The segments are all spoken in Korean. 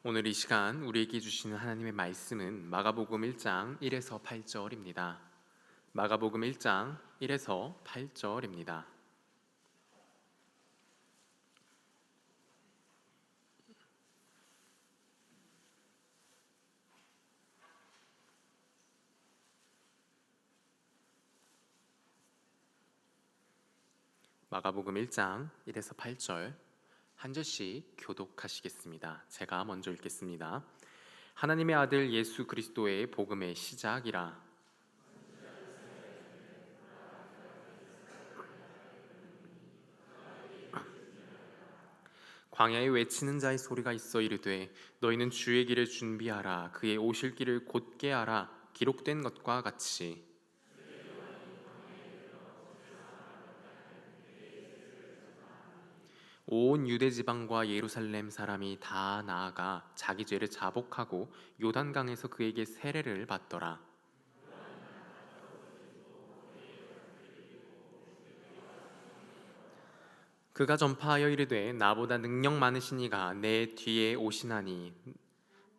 오늘 이 시간 우리에게 주시는 하나님의 말씀은 마가복음 1장 1에서 8절입니다. 마가복음 1장 1에서 8절입니다. 마가복음 1장 1에서 8절 한 절씩 교독하시겠습니다. 제가 먼저 읽겠습니다. 하나님의 아들 예수 그리스도의 복음의 시작이라. 광야에 외치는 자의 소리가 있어 이르되 너희는 주의 길을 준비하라. 그의 오실 길을 곧게 하라. 기록된 것과 같이. 온 유대 지방과 예루살렘 사람이 다 나아가 자기 죄를 자복하고 요단강에서 그에게 세례를 받더라. 그가 전파하여 이르되 나보다 능력 많으신 이가 내 뒤에 오시나니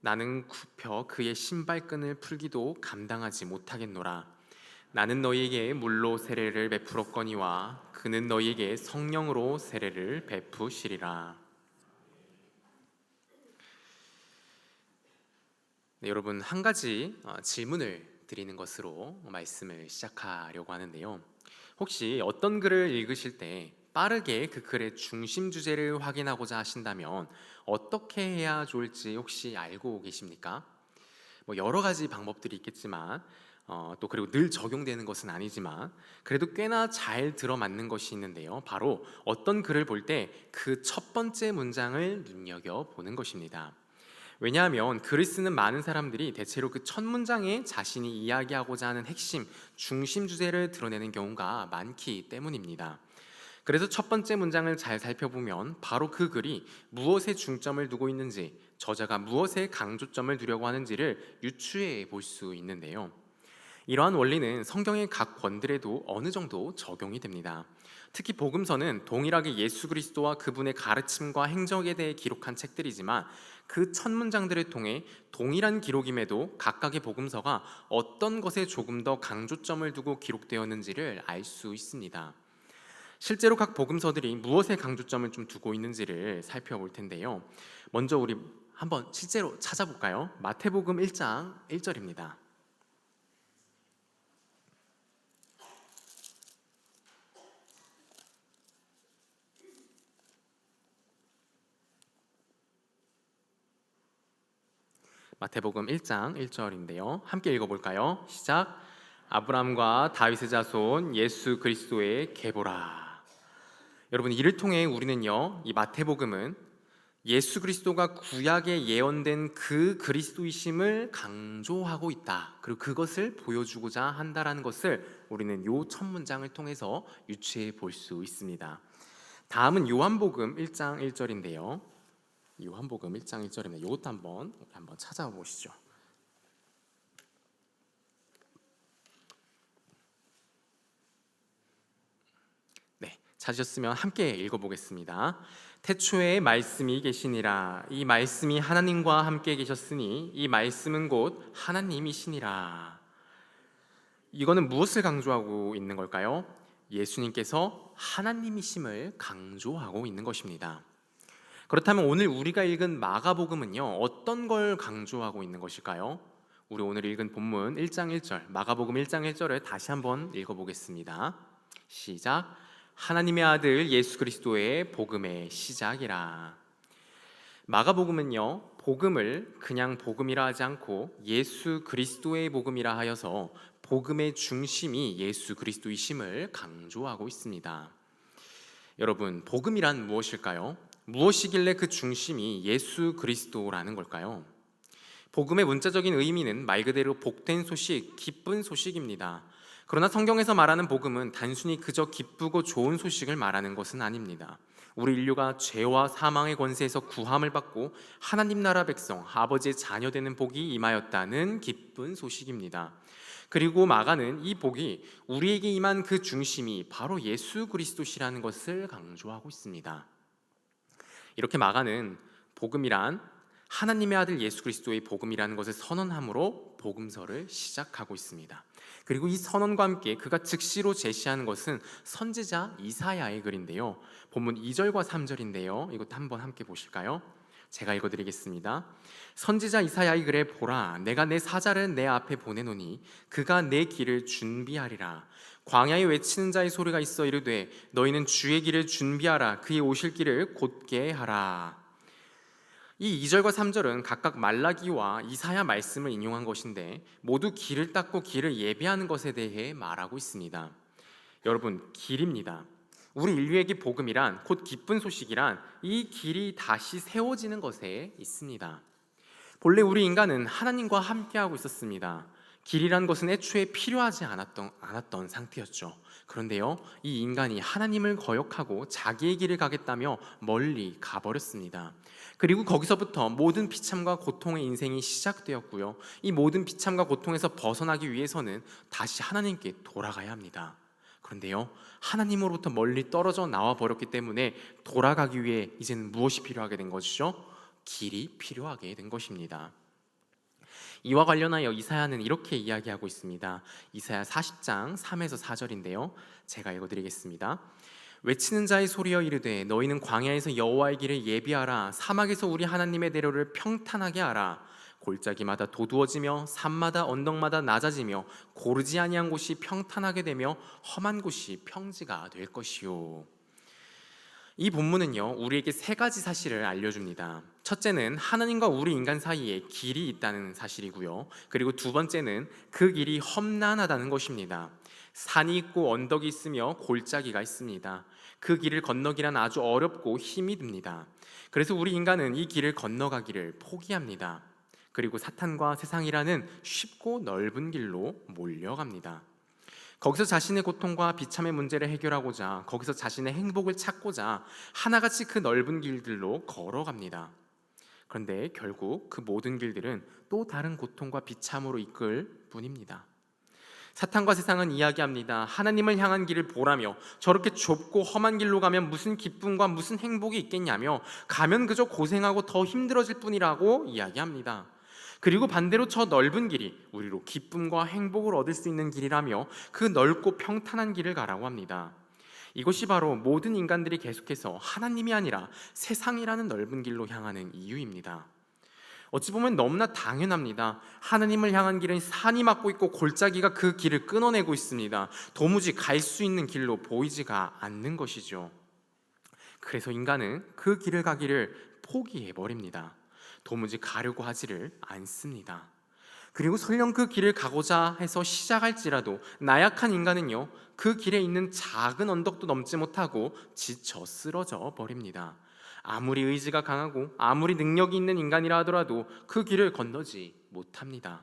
나는 굽혀 그의 신발끈을 풀기도 감당하지 못하겠노라. 나는 너희에게 물로 세례를 베풀었거니와 그는 너희에게 성령으로 세례를 베푸시리라. 네, 여러분 한 가지 질문을 드리는 것으로 말씀을 시작하려고 하는데요. 혹시 어떤 글을 읽으실 때 빠르게 그 글의 중심 주제를 확인하고자 하신다면 어떻게 해야 좋을지 혹시 알고 계십니까? 여러 가지 방법들이 있겠지만 또 그리고 늘 적용되는 것은 아니지만 그래도 꽤나 잘 들어맞는 것이 있는데요. 바로 어떤 글을 볼 때 그 첫 번째 문장을 눈여겨보는 것입니다. 왜냐하면 글을 쓰는 많은 사람들이 대체로 그 첫 문장에 자신이 이야기하고자 하는 핵심, 중심 주제를 드러내는 경우가 많기 때문입니다. 그래서 첫 번째 문장을 잘 살펴보면 바로 그 글이 무엇에 중점을 두고 있는지, 저자가 무엇에 강조점을 두려고 하는지를 유추해 볼 수 있는데요. 이러한 원리는 성경의 각 권들에도 어느 정도 적용이 됩니다. 특히 복음서는 동일하게 예수 그리스도와 그분의 가르침과 행적에 대해 기록한 책들이지만 그 첫 문장들을 통해 동일한 기록임에도 각각의 복음서가 어떤 것에 조금 더 강조점을 두고 기록되었는지를 알 수 있습니다. 실제로 각 복음서들이 무엇에 강조점을 좀 두고 있는지를 살펴볼 텐데요. 먼저 우리 한번 실제로 찾아볼까요? 마태복음 1장 1절입니다. 마태복음 1장 1절인데요. 함께 읽어볼까요? 시작. 아브라함과 다윗의 자손 예수 그리스도의 계보라. 여러분, 이를 통해 우리는요, 이 마태복음은 예수 그리스도가 구약에 예언된 그 그리스도이심을 강조하고 있다. 그리고 그것을 보여주고자 한다라는 것을 우리는 요 첫 문장을 통해서 유추해 볼 수 있습니다. 다음은 요한복음 1장 1절인데요. 요한복음 1장 1절입니다. 이것도 한번 찾아보시죠. 네, 찾으셨으면 함께 읽어보겠습니다. 태초에 말씀이 계시니라. 이 말씀이 하나님과 함께 계셨으니 이 말씀은 곧 하나님이시니라. 이거는 무엇을 강조하고 있는 걸까요? 예수님께서 하나님이심을 강조하고 있는 것입니다. 그렇다면 오늘 우리가 읽은 마가복음은요, 어떤 걸 강조하고 있는 것일까요? 우리 오늘 읽은 본문 1장 1절, 마가복음 1장 1절을 다시 한번 읽어보겠습니다. 시작. 하나님의 아들 예수 그리스도의 복음의 시작이라. 마가복음은요, 복음을 그냥 복음이라 하지 않고 예수 그리스도의 복음이라 하여서 복음의 중심이 예수 그리스도이심을 강조하고 있습니다. 여러분, 복음이란 무엇일까요? 무엇이길래 그 중심이 예수 그리스도라는 걸까요? 복음의 문자적인 의미는 말 그대로 복된 소식, 기쁜 소식입니다. 그러나 성경에서 말하는 복음은 단순히 그저 기쁘고 좋은 소식을 말하는 것은 아닙니다. 우리 인류가 죄와 사망의 권세에서 구함을 받고 하나님 나라 백성, 아버지의 자녀 되는 복이 임하였다는 기쁜 소식입니다. 그리고 마가는 이 복이 우리에게 임한 그 중심이 바로 예수 그리스도시라는 것을 강조하고 있습니다. 이렇게 마가는 복음이란 하나님의 아들 예수 그리스도의 복음이라는 것을 선언함으로 복음서를 시작하고 있습니다. 그리고 이 선언과 함께 그가 즉시로 제시하는 것은 선지자 이사야의 글인데요, 본문 2절과 3절인데요, 이것도 한번 함께 보실까요? 제가 읽어드리겠습니다. 선지자 이사야의 글에 보라, 내가 내 사자를 내 앞에 보내노니 그가 내 길을 준비하리라. 광야에 외치는 자의 소리가 있어 이르되 너희는 주의 길을 준비하라. 그의 오실 길을 곧게 하라. 이 2절과 3절은 각각 말라기와 이사야 말씀을 인용한 것인데 모두 길을 닦고 길을 예비하는 것에 대해 말하고 있습니다. 여러분, 길입니다. 우리 인류에게 복음이란, 곧 기쁜 소식이란 이 길이 다시 세워지는 것에 있습니다. 본래 우리 인간은 하나님과 함께하고 있었습니다. 길이란 것은 애초에 필요하지 않았던 상태였죠. 그런데요, 이 인간이 하나님을 거역하고 자기의 길을 가겠다며 멀리 가버렸습니다. 그리고 거기서부터 모든 비참과 고통의 인생이 시작되었고요, 이 모든 비참과 고통에서 벗어나기 위해서는 다시 하나님께 돌아가야 합니다. 그런데요, 하나님으로부터 멀리 떨어져 나와 버렸기 때문에 돌아가기 위해 이제는 무엇이 필요하게 된 것이죠? 길이 필요하게 된 것입니다. 이와 관련하여 이사야는 이렇게 이야기하고 있습니다. 이사야 40장 3에서 4절인데요, 제가 읽어드리겠습니다. 외치는 자의 소리여 이르되 너희는 광야에서 여호와의 길을 예비하라. 사막에서 우리 하나님의 대로를 평탄하게 하라. 골짜기마다 도두어지며 산마다 언덕마다 낮아지며 고르지 아니한 곳이 평탄하게 되며 험한 곳이 평지가 될 것이요. 이 본문은요, 우리에게 세 가지 사실을 알려줍니다. 첫째는 하나님과 우리 인간 사이에 길이 있다는 사실이고요, 그리고 두 번째는 그 길이 험난하다는 것입니다. 산이 있고 언덕이 있으며 골짜기가 있습니다. 그 길을 건너기란 아주 어렵고 힘이 듭니다. 그래서 우리 인간은 이 길을 건너가기를 포기합니다. 그리고 사탄과 세상이라는 쉽고 넓은 길로 몰려갑니다. 거기서 자신의 고통과 비참의 문제를 해결하고자, 거기서 자신의 행복을 찾고자 하나같이 그 넓은 길들로 걸어갑니다. 그런데 결국 그 모든 길들은 또 다른 고통과 비참으로 이끌 뿐입니다. 사탄과 세상은 이야기합니다. 하나님을 향한 길을 보라며, 저렇게 좁고 험한 길로 가면 무슨 기쁨과 무슨 행복이 있겠냐며, 가면 그저 고생하고 더 힘들어질 뿐이라고 이야기합니다. 그리고 반대로 저 넓은 길이 우리로 기쁨과 행복을 얻을 수 있는 길이라며 그 넓고 평탄한 길을 가라고 합니다. 이것이 바로 모든 인간들이 계속해서 하나님이 아니라 세상이라는 넓은 길로 향하는 이유입니다. 어찌 보면 너무나 당연합니다. 하나님을 향한 길은 산이 막고 있고 골짜기가 그 길을 끊어내고 있습니다. 도무지 갈 수 있는 길로 보이지가 않는 것이죠. 그래서 인간은 그 길을 가기를 포기해버립니다. 도무지 가려고 하지를 않습니다. 그리고 설령 그 길을 가고자 해서 시작할지라도 나약한 인간은요, 그 길에 있는 작은 언덕도 넘지 못하고 지쳐 쓰러져 버립니다. 아무리 의지가 강하고 아무리 능력이 있는 인간이라 하더라도 그 길을 건너지 못합니다.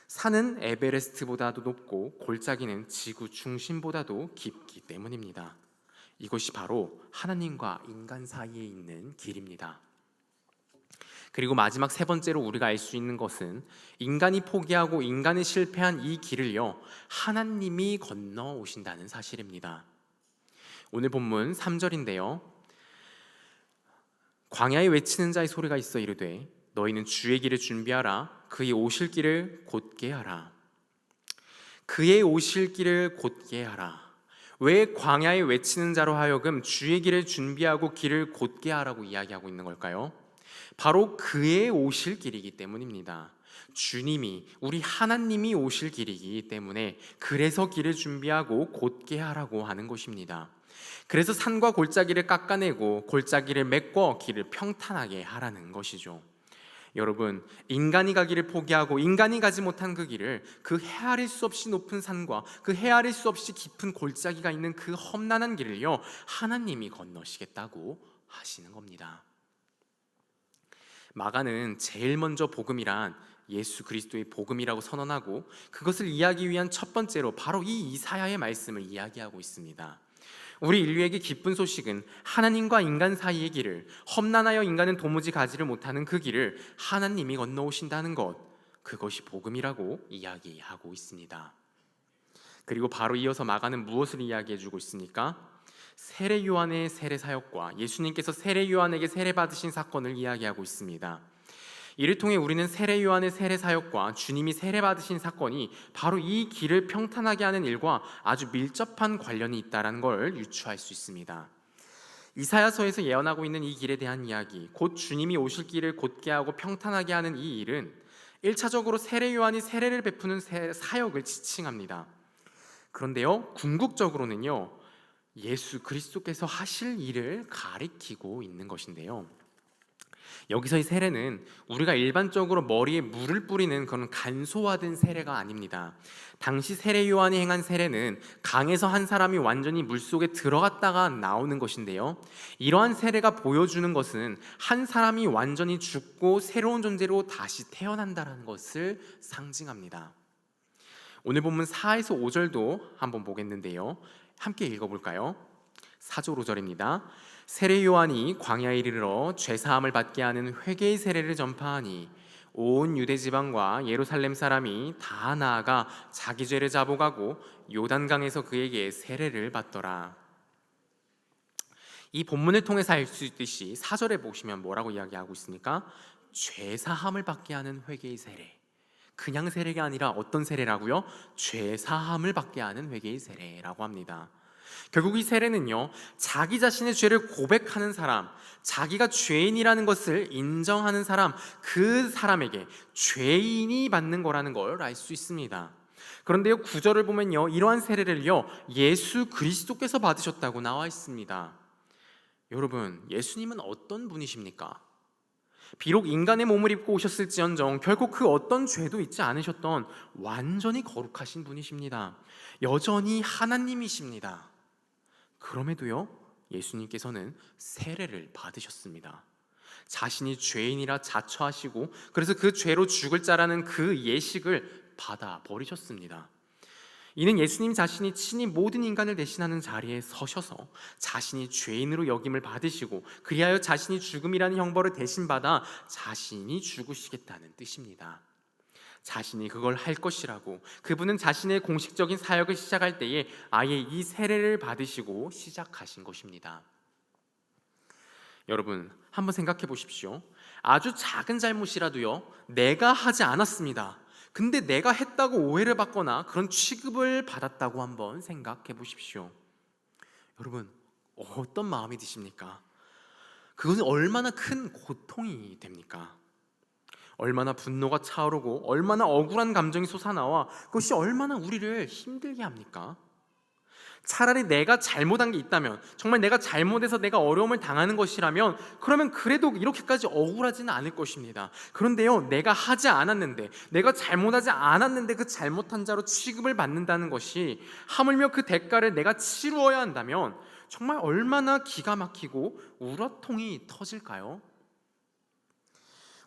산은 에베레스트보다도 높고 골짜기는 지구 중심보다도 깊기 때문입니다. 이것이 바로 하나님과 인간 사이에 있는 길입니다. 그리고 마지막 세 번째로 우리가 알 수 있는 것은 인간이 포기하고 인간이 실패한 이 길을요, 하나님이 건너오신다는 사실입니다. 오늘 본문 3절인데요, 광야에 외치는 자의 소리가 있어 이르되 너희는 주의 길을 준비하라. 그의 오실 길을 곧게 하라. 그의 오실 길을 곧게 하라. 왜 광야에 외치는 자로 하여금 주의 길을 준비하고 길을 곧게 하라고 이야기하고 있는 걸까요? 바로 그의 오실 길이기 때문입니다. 주님이, 우리 하나님이 오실 길이기 때문에 그래서 길을 준비하고 곧게 하라고 하는 것입니다. 그래서 산과 골짜기를 깎아내고 골짜기를 메꿔 길을 평탄하게 하라는 것이죠. 여러분, 인간이 가기를 포기하고 인간이 가지 못한 그 길을, 그 헤아릴 수 없이 높은 산과 그 헤아릴 수 없이 깊은 골짜기가 있는 그 험난한 길을요, 하나님이 건너시겠다고 하시는 겁니다. 마가는 제일 먼저 복음이란 예수 그리스도의 복음이라고 선언하고 그것을 이해하기 위한 첫 번째로 바로 이 이사야의 말씀을 이야기하고 있습니다. 우리 인류에게 기쁜 소식은 하나님과 인간 사이의 길을, 험난하여 인간은 도무지 가지를 못하는 그 길을 하나님이 건너오신다는 것, 그것이 복음이라고 이야기하고 있습니다. 그리고 바로 이어서 마가는 무엇을 이야기해주고 있습니까? 세례 요한의 세례 사역과 예수님께서 세례 요한에게 세례 받으신 사건을 이야기하고 있습니다. 이를 통해 우리는 세례 요한의 세례 사역과 주님이 세례 받으신 사건이 바로 이 길을 평탄하게 하는 일과 아주 밀접한 관련이 있다는 걸 유추할 수 있습니다. 이사야서에서 예언하고 있는 이 길에 대한 이야기, 곧 주님이 오실 길을 곧게 하고 평탄하게 하는 이 일은 1차적으로 세례 요한이 세례를 베푸는 사역을 지칭합니다. 그런데요, 궁극적으로는요, 예수 그리스도께서 하실 일을 가리키고 있는 것인데요, 여기서의 세례는 우리가 일반적으로 머리에 물을 뿌리는 그런 간소화된 세례가 아닙니다. 당시 세례 요한이 행한 세례는 강에서 한 사람이 완전히 물속에 들어갔다가 나오는 것인데요, 이러한 세례가 보여주는 것은 한 사람이 완전히 죽고 새로운 존재로 다시 태어난다는 것을 상징합니다. 오늘 본문 4에서 5절도 한번 보겠는데요, 함께 읽어볼까요? 4절 5절입니다. 세례 요한이 광야에 이르러 죄사함을 받게 하는 회개의 세례를 전파하니 온 유대 지방과 예루살렘 사람이 다 나아가 자기 죄를 자복하고 요단강에서 그에게 세례를 받더라. 이 본문을 통해서 알 수 있듯이 4절에 보시면 뭐라고 이야기하고 있습니까? 죄사함을 받게 하는 회개의 세례. 그냥 세례가 아니라 어떤 세례라고요? 죄사함을 받게 하는 회개의 세례라고 합니다. 결국 이 세례는요, 자기 자신의 죄를 고백하는 사람, 자기가 죄인이라는 것을 인정하는 사람, 그 사람에게 죄인이 받는 거라는 걸 알 수 있습니다. 그런데요, 9절을 보면요, 이러한 세례를요, 예수 그리스도께서 받으셨다고 나와 있습니다. 여러분, 예수님은 어떤 분이십니까? 비록 인간의 몸을 입고 오셨을지언정 결국 그 어떤 죄도 있지 않으셨던 완전히 거룩하신 분이십니다. 여전히 하나님이십니다. 그럼에도요, 예수님께서는 세례를 받으셨습니다. 자신이 죄인이라 자처하시고 그래서 그 죄로 죽을 자라는 그 예식을 받아 버리셨습니다. 이는 예수님 자신이 친히 모든 인간을 대신하는 자리에 서셔서 자신이 죄인으로 여김을 받으시고 그리하여 자신이 죽음이라는 형벌을 대신 받아 자신이 죽으시겠다는 뜻입니다. 자신이 그걸 할 것이라고 그분은 자신의 공식적인 사역을 시작할 때에 아예 이 세례를 받으시고 시작하신 것입니다. 여러분, 한번 생각해 보십시오. 아주 작은 잘못이라도요, 내가 하지 않았습니다, 근데 내가 했다고 오해를 받거나 그런 취급을 받았다고 한번 생각해 보십시오. 여러분, 어떤 마음이 드십니까? 그것은 얼마나 큰 고통이 됩니까? 얼마나 분노가 차오르고 얼마나 억울한 감정이 솟아나와 그것이 얼마나 우리를 힘들게 합니까? 차라리 내가 잘못한 게 있다면, 정말 내가 잘못해서 내가 어려움을 당하는 것이라면 그러면 그래도 이렇게까지 억울하지는 않을 것입니다. 그런데요, 내가 하지 않았는데, 내가 잘못하지 않았는데 그 잘못한 자로 취급을 받는다는 것이, 하물며 그 대가를 내가 치루어야 한다면 정말 얼마나 기가 막히고 우러통이 터질까요?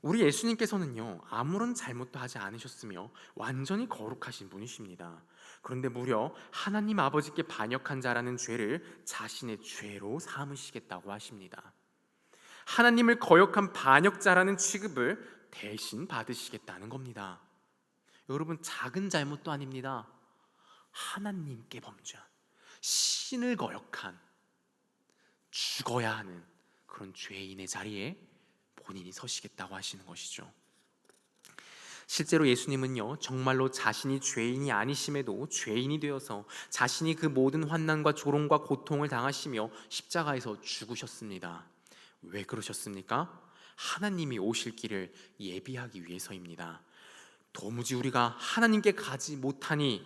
우리 예수님께서는요, 아무런 잘못도 하지 않으셨으며 완전히 거룩하신 분이십니다. 그런데 무려 하나님 아버지께 반역한 자라는 죄를 자신의 죄로 삼으시겠다고 하십니다. 하나님을 거역한 반역자라는 취급을 대신 받으시겠다는 겁니다. 여러분, 작은 잘못도 아닙니다. 하나님께 범죄한, 신을 거역한, 죽어야 하는 그런 죄인의 자리에 본인이 서시겠다고 하시는 것이죠. 실제로 예수님은요, 정말로 자신이 죄인이 아니심에도 죄인이 되어서 자신이 그 모든 환난과 조롱과 고통을 당하시며 십자가에서 죽으셨습니다. 왜 그러셨습니까? 하나님이 오실 길을 예비하기 위해서입니다. 도무지 우리가 하나님께 가지 못하니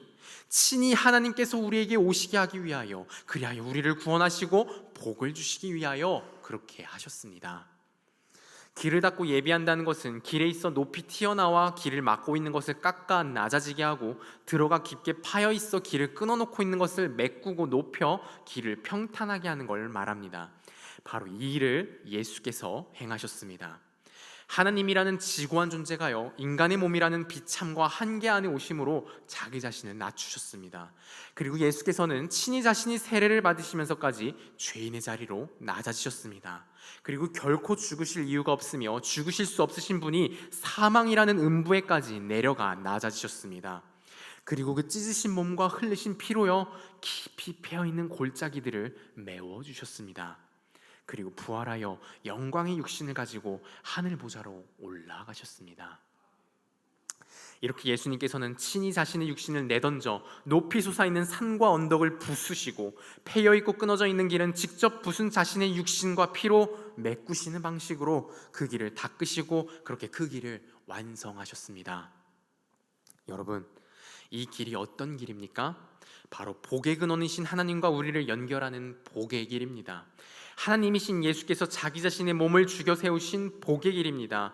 친히 하나님께서 우리에게 오시게 하기 위하여, 그리하여 우리를 구원하시고 복을 주시기 위하여 그렇게 하셨습니다. 길을 닦고 예비한다는 것은 길에 있어 높이 튀어나와 길을 막고 있는 것을 깎아 낮아지게 하고, 들어가 깊게 파여 있어 길을 끊어놓고 있는 것을 메꾸고 높여 길을 평탄하게 하는 걸 말합니다. 바로 이 일을 예수께서 행하셨습니다. 하나님이라는 지고한 존재가요, 인간의 몸이라는 비참과 한계 안에 오심으로 자기 자신을 낮추셨습니다. 그리고 예수께서는 친히 자신이 세례를 받으시면서까지 죄인의 자리로 낮아지셨습니다. 그리고 결코 죽으실 이유가 없으며 죽으실 수 없으신 분이 사망이라는 음부에까지 내려가 낮아지셨습니다. 그리고 그 찢으신 몸과 흘리신 피로요, 깊이 패어있는 골짜기들을 메워주셨습니다. 그리고 부활하여 영광의 육신을 가지고 하늘 보좌로 올라가셨습니다. 이렇게 예수님께서는 친히 자신의 육신을 내던져 높이 솟아있는 산과 언덕을 부수시고 패여있고 끊어져 있는 길은 직접 부순 자신의 육신과 피로 메꾸시는 방식으로 그 길을 닦으시고 그렇게 그 길을 완성하셨습니다. 여러분, 이 길이 어떤 길입니까? 바로 복의 근원이신 하나님과 우리를 연결하는 복의 길입니다. 하나님이신 예수께서 자기 자신의 몸을 죽여 세우신 복의 길입니다.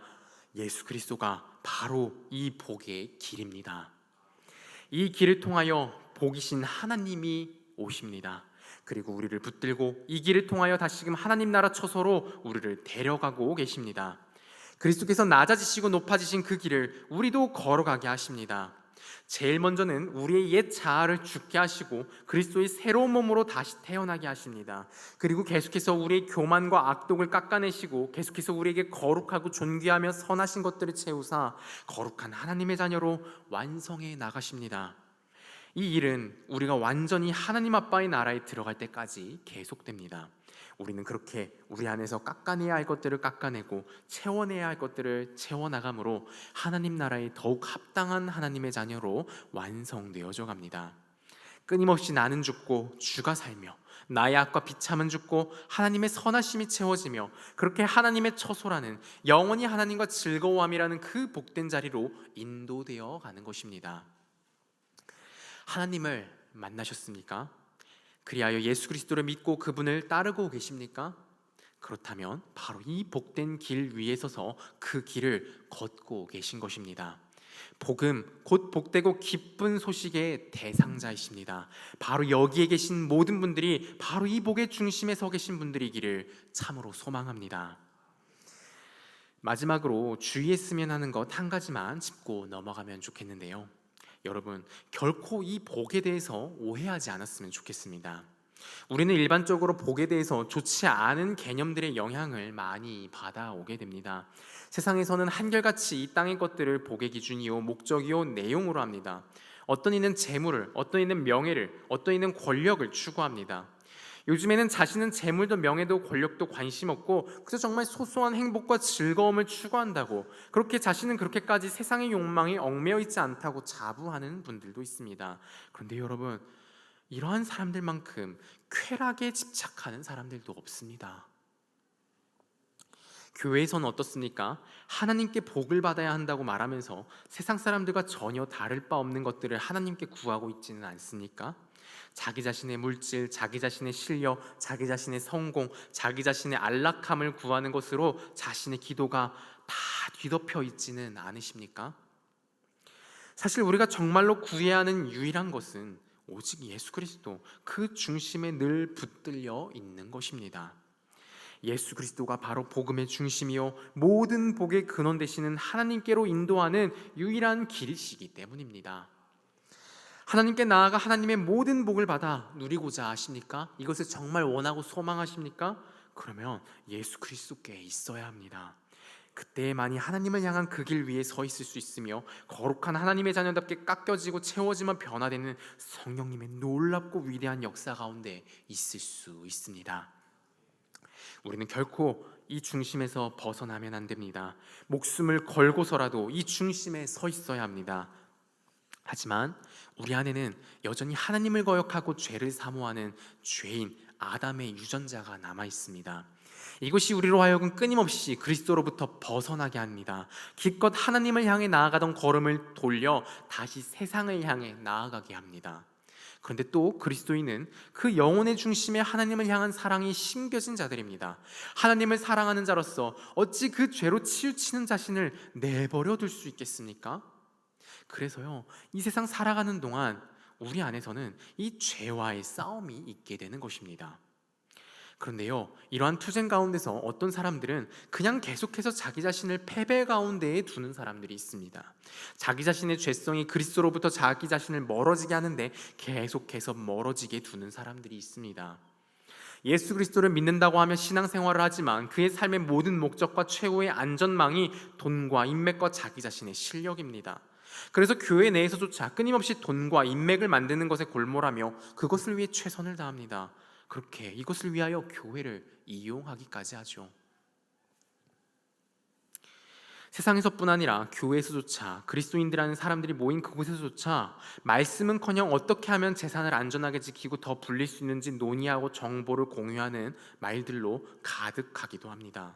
예수 그리스도가 바로 이 복의 길입니다. 이 길을 통하여 복이신 하나님이 오십니다. 그리고 우리를 붙들고 이 길을 통하여 다시금 하나님 나라 처소로 우리를 데려가고 계십니다. 그리스도께서 낮아지시고 높아지신 그 길을 우리도 걸어가게 하십니다. 제일 먼저는 우리의 옛 자아를 죽게 하시고 그리스도의 새로운 몸으로 다시 태어나게 하십니다. 그리고 계속해서 우리의 교만과 악독을 깎아내시고 계속해서 우리에게 거룩하고 존귀하며 선하신 것들을 채우사 거룩한 하나님의 자녀로 완성해 나가십니다. 이 일은 우리가 완전히 하나님 아빠의 나라에 들어갈 때까지 계속됩니다. 우리는 그렇게 우리 안에서 깎아내야 할 것들을 깎아내고 채워내야 할 것들을 채워나감으로 하나님 나라에 더욱 합당한 하나님의 자녀로 완성되어져 갑니다. 끊임없이 나는 죽고 주가 살며 나의 악과 비참은 죽고 하나님의 선하심이 채워지며 그렇게 하나님의 처소라는 영원히 하나님과 즐거워함이라는 그 복된 자리로 인도되어 가는 것입니다. 하나님을 만나셨습니까? 그리하여 예수 그리스도를 믿고 그분을 따르고 계십니까? 그렇다면 바로 이 복된 길 위에 서서 그 길을 걷고 계신 것입니다. 복음, 곧 복되고 기쁜 소식의 대상자이십니다. 바로 여기에 계신 모든 분들이 바로 이 복의 중심에 서 계신 분들이기를 참으로 소망합니다. 마지막으로 주의했으면 하는 것 한 가지만 짚고 넘어가면 좋겠는데요. 여러분, 결코 이 복에 대해서 오해하지 않았으면 좋겠습니다. 우리는 일반적으로 복에 대해서 좋지 않은 개념들의 영향을 많이 받아오게 됩니다. 세상에서는 한결같이 이 땅의 것들을 복의 기준이요 목적이요 내용으로 합니다. 어떤 이는 재물을, 어떤 이는 명예를, 어떤 이는 권력을 추구합니다. 요즘에는 자신은 재물도 명예도 권력도 관심 없고 그저 정말 소소한 행복과 즐거움을 추구한다고, 그렇게 자신은 그렇게까지 세상의 욕망에 얽매여 있지 않다고 자부하는 분들도 있습니다. 그런데 여러분, 이러한 사람들만큼 쾌락에 집착하는 사람들도 없습니다. 교회에서는 어떻습니까? 하나님께 복을 받아야 한다고 말하면서 세상 사람들과 전혀 다를 바 없는 것들을 하나님께 구하고 있지는 않습니까? 자기 자신의 물질, 자기 자신의 실력, 자기 자신의 성공, 자기 자신의 안락함을 구하는 것으로 자신의 기도가 다 뒤덮여 있지는 않으십니까? 사실 우리가 정말로 구해야 하는 유일한 것은 오직 예수 그리스도, 그 중심에 늘 붙들려 있는 것입니다. 예수 그리스도가 바로 복음의 중심이요 모든 복의 근원 되시는 하나님께로 인도하는 유일한 길이시기 때문입니다. 하나님께 나아가 하나님의 모든 복을 받아 누리고자 하십니까? 이것을 정말 원하고 소망하십니까? 그러면 예수 그리스도께 있어야 합니다. 그때만이 하나님을 향한 그 길 위에 서 있을 수 있으며 거룩한 하나님의 자녀답게 깎여지고 채워지며 변화되는 성령님의 놀랍고 위대한 역사 가운데 있을 수 있습니다. 우리는 결코 이 중심에서 벗어나면 안 됩니다. 목숨을 걸고서라도 이 중심에 서 있어야 합니다. 하지만 우리 안에는 여전히 하나님을 거역하고 죄를 사모하는 죄인 아담의 유전자가 남아 있습니다. 이것이 우리로 하여금 끊임없이 그리스도로부터 벗어나게 합니다. 기껏 하나님을 향해 나아가던 걸음을 돌려 다시 세상을 향해 나아가게 합니다. 그런데 또 그리스도인은 그 영혼의 중심에 하나님을 향한 사랑이 심겨진 자들입니다. 하나님을 사랑하는 자로서 어찌 그 죄로 치우치는 자신을 내버려 둘 수 있겠습니까? 그래서요, 이 세상 살아가는 동안 우리 안에서는 이 죄와의 싸움이 있게 되는 것입니다. 그런데요, 이러한 투쟁 가운데서 어떤 사람들은 그냥 계속해서 자기 자신을 패배 가운데에 두는 사람들이 있습니다. 자기 자신의 죄성이 그리스도로부터 자기 자신을 멀어지게 하는데 계속해서 멀어지게 두는 사람들이 있습니다. 예수 그리스도를 믿는다고 하며 신앙생활을 하지만 그의 삶의 모든 목적과 최후의 안전망이 돈과 인맥과 자기 자신의 실력입니다. 그래서 교회 내에서조차 끊임없이 돈과 인맥을 만드는 것에 골몰하며 그것을 위해 최선을 다합니다. 그렇게 이것을 위하여 교회를 이용하기까지 하죠. 세상에서뿐 아니라 교회에서조차, 그리스도인들이라는 사람들이 모인 그곳에서조차 말씀은커녕 어떻게 하면 재산을 안전하게 지키고 더 불릴 수 있는지 논의하고 정보를 공유하는 말들로 가득하기도 합니다.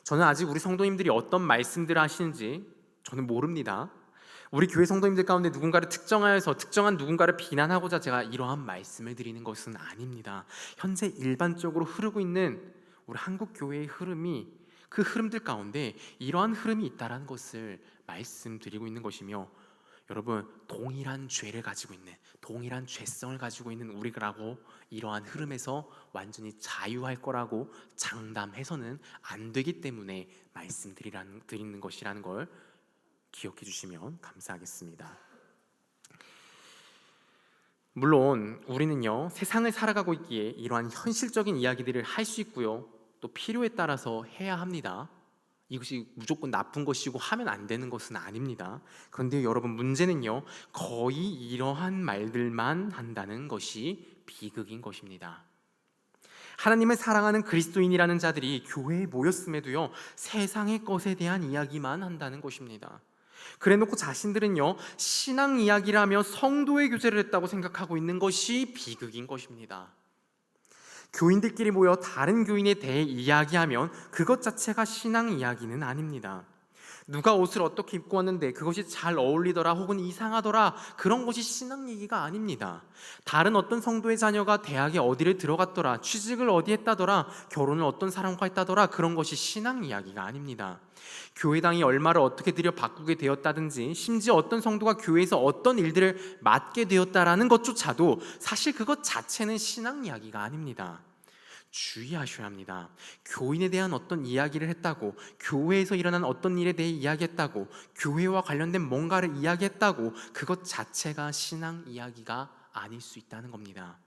저는 아직 우리 성도님들이 어떤 말씀들을 하시는지 저는 모릅니다. 우리 교회 성도님들 가운데 누군가를 특정하여서 특정한 누군가를 비난하고자 제가 이러한 말씀을 드리는 것은 아닙니다. 현재 일반적으로 흐르고 있는 우리 한국 교회의 흐름이, 그 흐름들 가운데 이러한 흐름이 있다는 것을 말씀드리고 있는 것이며, 여러분, 동일한 죄를 가지고 있는, 동일한 죄성을 가지고 있는 우리라고 이러한 흐름에서 완전히 자유할 거라고 장담해서는 안 되기 때문에 말씀드리는 것이라는 걸 기억해 주시면 감사하겠습니다. 물론 우리는요, 세상을 살아가고 있기에 이러한 현실적인 이야기들을 할 수 있고요, 또 필요에 따라서 해야 합니다. 이것이 무조건 나쁜 것이고 하면 안 되는 것은 아닙니다. 그런데 여러분, 문제는요, 거의 이러한 말들만 한다는 것이 비극인 것입니다. 하나님을 사랑하는 그리스도인이라는 자들이 교회에 모였음에도요, 세상의 것에 대한 이야기만 한다는 것입니다. 그래놓고 자신들은요, 신앙 이야기라며 성도의 교제를 했다고 생각하고 있는 것이 비극인 것입니다. 교인들끼리 모여 다른 교인에 대해 이야기하면 그것 자체가 신앙 이야기는 아닙니다. 누가 옷을 어떻게 입고 왔는데 그것이 잘 어울리더라 혹은 이상하더라, 그런 것이 신앙 얘기가 아닙니다. 다른 어떤 성도의 자녀가 대학에 어디를 들어갔더라, 취직을 어디 했다더라, 결혼을 어떤 사람과 했다더라, 그런 것이 신앙 이야기가 아닙니다. 교회당이 얼마를 어떻게 들여 바꾸게 되었다든지, 심지어 어떤 성도가 교회에서 어떤 일들을 맡게 되었다라는 것조차도 사실 그것 자체는 신앙 이야기가 아닙니다. 주의하셔야 합니다. 교인에 대한 어떤 이야기를 했다고, 교회에서 일어난 어떤 일에 대해 이야기했다고, 교회와 관련된 뭔가를 이야기했다고 그것 자체가 신앙 이야기가 아닐 수 있다는 겁니다.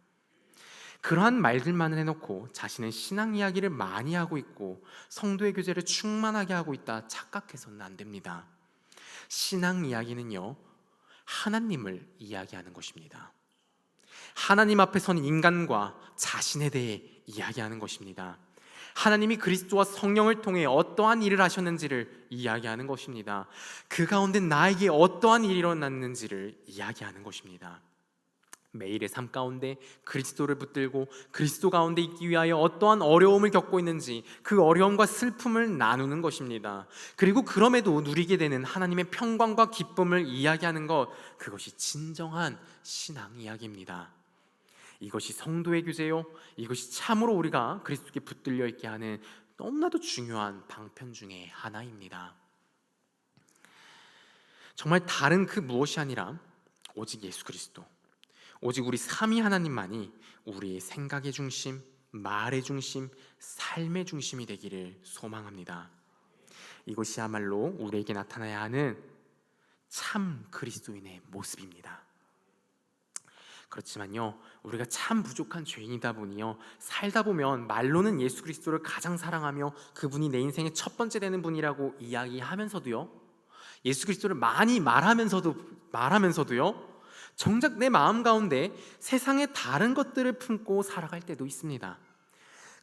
그러한 말들만을 해놓고 자신은 신앙 이야기를 많이 하고 있고 성도의 교제를 충만하게 하고 있다 착각해서는 안 됩니다. 신앙 이야기는요, 하나님을 이야기하는 것입니다. 하나님 앞에 선 인간과 자신에 대해 이야기하는 것입니다. 하나님이 그리스도와 성령을 통해 어떠한 일을 하셨는지를 이야기하는 것입니다. 그 가운데 나에게 어떠한 일이 일어났는지를 이야기하는 것입니다. 매일의 삶 가운데 그리스도를 붙들고 그리스도 가운데 있기 위하여 어떠한 어려움을 겪고 있는지 그 어려움과 슬픔을 나누는 것입니다. 그리고 그럼에도 누리게 되는 하나님의 평강과 기쁨을 이야기하는 것, 그것이 진정한 신앙 이야기입니다. 이것이 성도의 교제요, 이것이 참으로 우리가 그리스도께 붙들려 있게 하는 너무나도 중요한 방편 중에 하나입니다. 정말 다른 그 무엇이 아니라 오직 예수 그리스도, 오직 우리 삼위 하나님만이 우리의 생각의 중심, 말의 중심, 삶의 중심이 되기를 소망합니다. 이것이야말로 우리에게 나타나야 하는 참 그리스도인의 모습입니다. 그렇지만요, 우리가 참 부족한 죄인이다 보니요, 살다 보면 말로는 예수 그리스도를 가장 사랑하며 그분이 내 인생의 첫 번째 되는 분이라고 이야기하면서도요, 예수 그리스도를 많이 말하면서도요, 정작 내 마음 가운데 세상의 다른 것들을 품고 살아갈 때도 있습니다.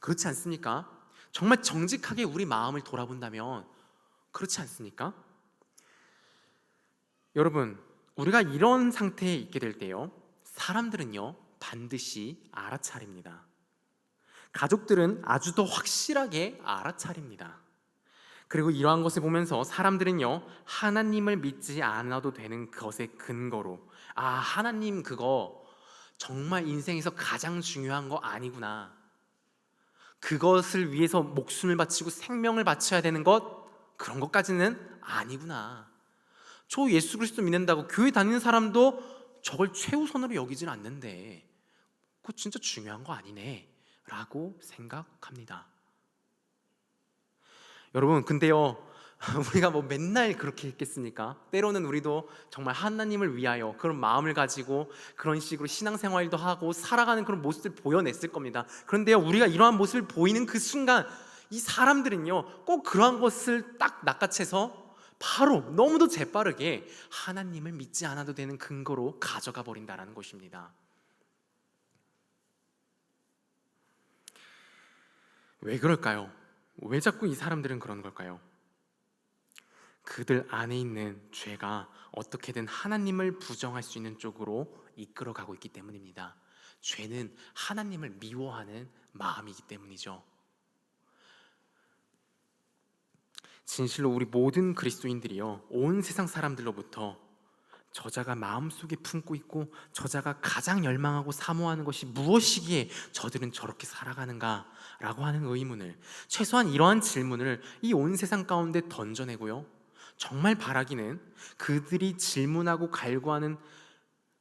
그렇지 않습니까? 정말 정직하게 우리 마음을 돌아본다면 그렇지 않습니까? 여러분, 우리가 이런 상태에 있게 될 때요, 사람들은요 반드시 알아차립니다. 가족들은 아주 더 확실하게 알아차립니다. 그리고 이러한 것을 보면서 사람들은요, 하나님을 믿지 않아도 되는 것의 근거로, 아, 하나님 그거 정말 인생에서 가장 중요한 거 아니구나, 그것을 위해서 목숨을 바치고 생명을 바쳐야 되는 것, 그런 것까지는 아니구나, 저 예수 그리스도 믿는다고 교회 다니는 사람도 저걸 최우선으로 여기질 않는데 그거 진짜 중요한 거 아니네 라고 생각합니다. 여러분, 근데요, 우리가 뭐 맨날 그렇게 했겠습니까? 때로는 우리도 정말 하나님을 위하여 그런 마음을 가지고 그런 식으로 신앙생활도 하고 살아가는 그런 모습을 보여냈을 겁니다. 그런데요, 우리가 이러한 모습을 보이는 그 순간 이 사람들은요, 꼭 그러한 것을 딱 낚아채서 바로 너무도 재빠르게 하나님을 믿지 않아도 되는 근거로 가져가 버린다는 것입니다. 왜 그럴까요? 왜 자꾸 이 사람들은 그런 걸까요? 그들 안에 있는 죄가 어떻게든 하나님을 부정할 수 있는 쪽으로 이끌어가고 있기 때문입니다. 죄는 하나님을 미워하는 마음이기 때문이죠. 진실로 우리 모든 그리스도인들이요, 온 세상 사람들로부터 저자가 마음속에 품고 있고 저자가 가장 열망하고 사모하는 것이 무엇이기에 저들은 저렇게 살아가는가 라고 하는 의문을, 최소한 이러한 질문을 이 온 세상 가운데 던져내고요, 정말 바라기는 그들이 질문하고 갈구하는,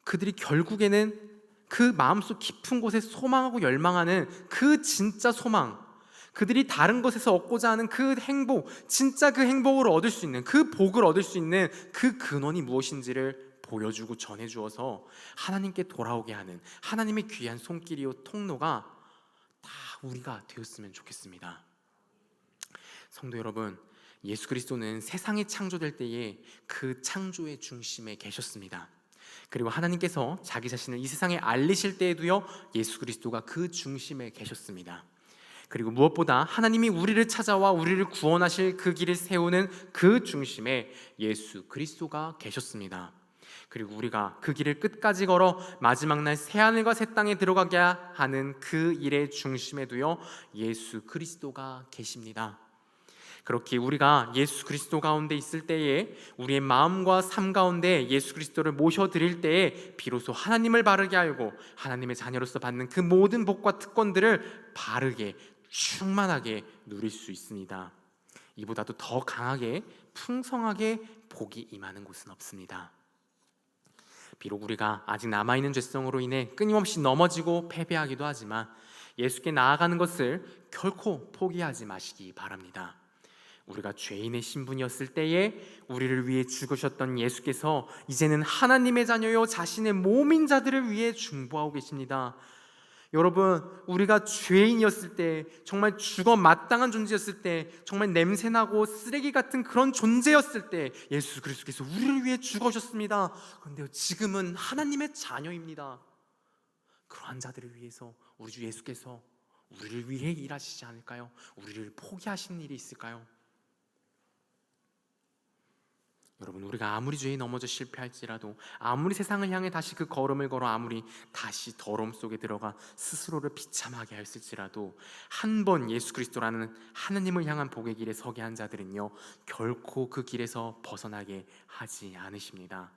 그들이 결국에는 그 마음속 깊은 곳에 소망하고 열망하는 그 진짜 소망, 그들이 다른 것에서 얻고자 하는 그 행복, 진짜 그 행복을 얻을 수 있는, 그 복을 얻을 수 있는 그 근원이 무엇인지를 보여주고 전해주어서 하나님께 돌아오게 하는 하나님의 귀한 손길이요 통로가 다 우리가 되었으면 좋겠습니다. 성도 여러분, 예수 그리스도는 세상이 창조될 때에 그 창조의 중심에 계셨습니다. 그리고 하나님께서 자기 자신을 이 세상에 알리실 때에도요, 예수 그리스도가 그 중심에 계셨습니다. 그리고 무엇보다 하나님이 우리를 찾아와 우리를 구원하실 그 길을 세우는 그 중심에 예수 그리스도가 계셨습니다. 그리고 우리가 그 길을 끝까지 걸어 마지막 날 새하늘과 새 땅에 들어가게 하는 그 일의 중심에도요, 예수 그리스도가 계십니다. 그렇게 우리가 예수 그리스도 가운데 있을 때에, 우리의 마음과 삶 가운데 예수 그리스도를 모셔드릴 때에 비로소 하나님을 바르게 알고 하나님의 자녀로서 받는 그 모든 복과 특권들을 바르게 충만하게 누릴 수 있습니다. 이보다도 더 강하게 풍성하게 복이 임하는 곳은 없습니다. 비록 우리가 아직 남아있는 죄성으로 인해 끊임없이 넘어지고 패배하기도 하지만 예수께 나아가는 것을 결코 포기하지 마시기 바랍니다. 우리가 죄인의 신분이었을 때에 우리를 위해 죽으셨던 예수께서 이제는 하나님의 자녀요 자신의 몸인 자들을 위해 중보하고 계십니다. 여러분, 우리가 죄인이었을 때, 정말 죽어 마땅한 존재였을 때, 정말 냄새나고 쓰레기 같은 그런 존재였을 때 예수 그리스도께서 우리를 위해 죽으셨습니다. 그런데 지금은 하나님의 자녀입니다. 그러한 자들을 위해서 우리 주 예수께서 우리를 위해 일하시지 않을까요? 우리를 포기하시는 일이 있을까요? 여러분, 우리가 아무리 죄에 넘어져 실패할지라도, 아무리 세상을 향해 다시 그 걸음을 걸어 아무리 다시 더러움 속에 들어가 스스로를 비참하게 했을지라도, 한 번 예수 그리스도라는 하나님을 향한 복의 길에 서게 한 자들은요, 결코 그 길에서 벗어나게 하지 않으십니다.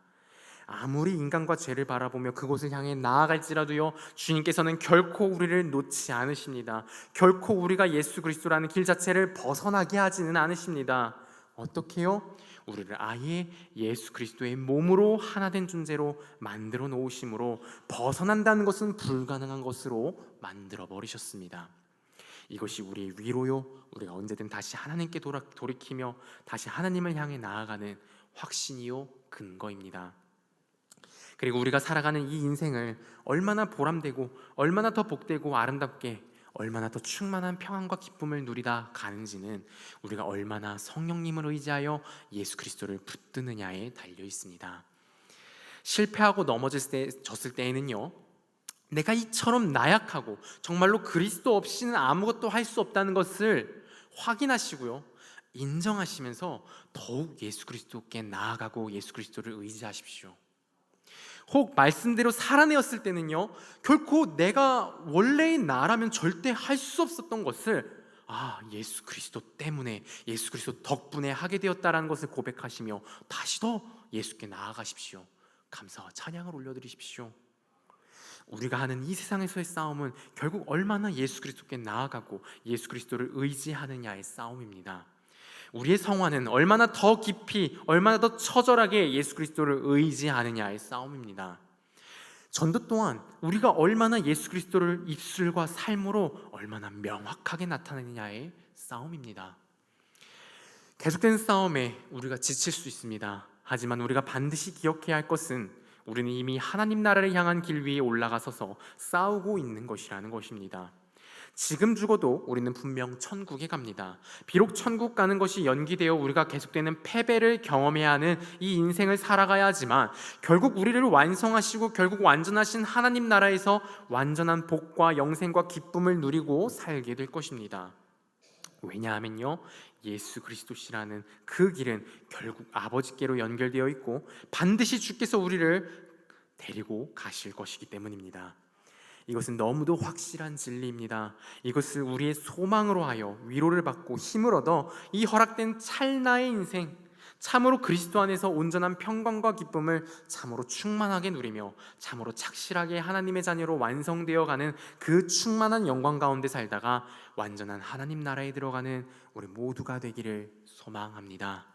아무리 인간과 죄를 바라보며 그곳을 향해 나아갈지라도요, 주님께서는 결코 우리를 놓지 않으십니다. 결코 우리가 예수 그리스도라는 길 자체를 벗어나게 하지는 않으십니다. 어떻게요? 우리를 아예 예수 그리스도의 몸으로 하나 된 존재로 만들어 놓으심으로 벗어난다는 것은 불가능한 것으로 만들어 버리셨습니다. 이것이 우리의 위로요, 우리가 언제든 다시 하나님께 돌이키며 다시 하나님을 향해 나아가는 확신이요 근거입니다. 그리고 우리가 살아가는 이 인생을 얼마나 보람되고 얼마나 더 복되고 아름답게, 얼마나 더 충만한 평안과 기쁨을 누리다 가는지는 우리가 얼마나 성령님을 의지하여 예수 그리스도를 붙드느냐에 달려 있습니다. 실패하고 넘어졌을 때에는요, 내가 이처럼 나약하고 정말로 그리스도 없이는 아무것도 할 수 없다는 것을 확인하시고요, 인정하시면서 더욱 예수 그리스도께 나아가고 예수 그리스도를 의지하십시오. 혹 말씀대로 살아내었을 때는요, 결코 내가 원래의 나라면 절대 할 수 없었던 것을 예수 그리스도 때문에, 예수 그리스도 덕분에 하게 되었다라는 것을 고백하시며 다시 더 예수께 나아가십시오. 감사와 찬양을 올려드리십시오. 우리가 하는 이 세상에서의 싸움은 결국 얼마나 예수 그리스도께 나아가고 예수 그리스도를 의지하느냐의 싸움입니다. 우리의 성화는 얼마나 더 깊이, 얼마나 더 처절하게 예수 그리스도를 의지하느냐의 싸움입니다. 전도 또한 우리가 얼마나 예수 그리스도를 입술과 삶으로 얼마나 명확하게 나타내느냐의 싸움입니다. 계속되는 싸움에 우리가 지칠 수 있습니다. 하지만 우리가 반드시 기억해야 할 것은 우리는 이미 하나님 나라를 향한 길 위에 올라가서서 싸우고 있는 것이라는 것입니다. 지금 죽어도 우리는 분명 천국에 갑니다. 비록 천국 가는 것이 연기되어 우리가 계속되는 패배를 경험해야 하는 이 인생을 살아가야 하지만, 결국 우리를 완성하시고 결국 완전하신 하나님 나라에서 완전한 복과 영생과 기쁨을 누리고 살게 될 것입니다. 왜냐하면요, 예수 그리스도시라는 그 길은 결국 아버지께로 연결되어 있고 반드시 주께서 우리를 데리고 가실 것이기 때문입니다. 이것은 너무도 확실한 진리입니다. 이것을 우리의 소망으로 하여 위로를 받고 힘을 얻어 이 허락된 찰나의 인생, 참으로 그리스도 안에서 온전한 평강과 기쁨을 참으로 충만하게 누리며 참으로 착실하게 하나님의 자녀로 완성되어 가는 그 충만한 영광 가운데 살다가 완전한 하나님 나라에 들어가는 우리 모두가 되기를 소망합니다.